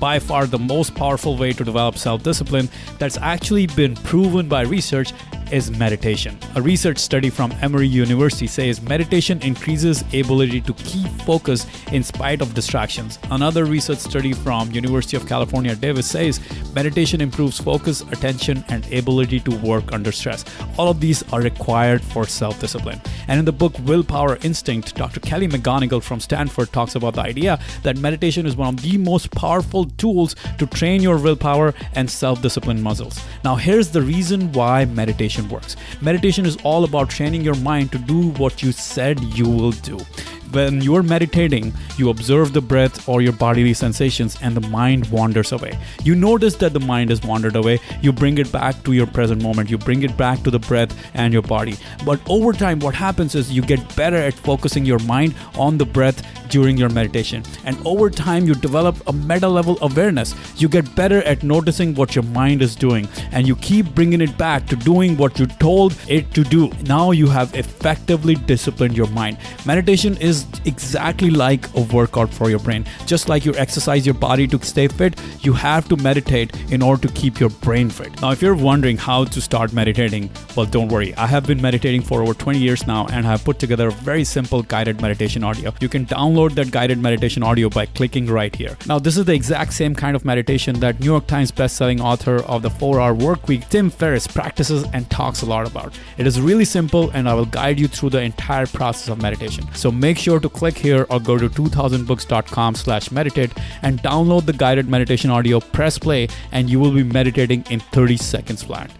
By far the most powerful way to develop self-discipline that's actually been proven by research is meditation. A research study from Emory University says meditation increases ability to keep focus in spite of distractions. Another research study from University of California, Davis says meditation improves focus, attention, and ability to work under stress. All of these are required for self-discipline. And in the book Willpower Instinct, Dr. Kelly McGonigal from Stanford talks about the idea that meditation is one of the most powerful tools to train your willpower and self-discipline muscles. Now, here's the reason why meditation works. Meditation is all about training your mind to do what you said you will do. When you're meditating, you observe the breath or your bodily sensations and the mind wanders away. You notice that the mind has wandered away. You bring it back to your present moment. You bring it back to the breath and your body. But over time, what happens is you get better at focusing your mind on the breath during your meditation. And over time, you develop a meta-level awareness. You get better at noticing what your mind is doing. And you keep bringing it back to doing what you told it to do. Now you have effectively disciplined your mind. Meditation is exactly like a workout for your brain. Just like you exercise your body to stay fit, you have to meditate in order to keep your brain fit. Now, if you're wondering how to start meditating, well, don't worry. I have been meditating for over 20 years now and have put together a very simple guided meditation audio. You can download that guided meditation audio by clicking right here. Now, this is the exact same kind of meditation that New York Times bestselling author of the 4-Hour Workweek, Tim Ferriss, practices and talks a lot about. It is really simple and I will guide you through the entire process of meditation. So make sure to click here or go to 2000books.com/meditate and download the guided meditation audio, press play, and you will be meditating in 30 seconds flat.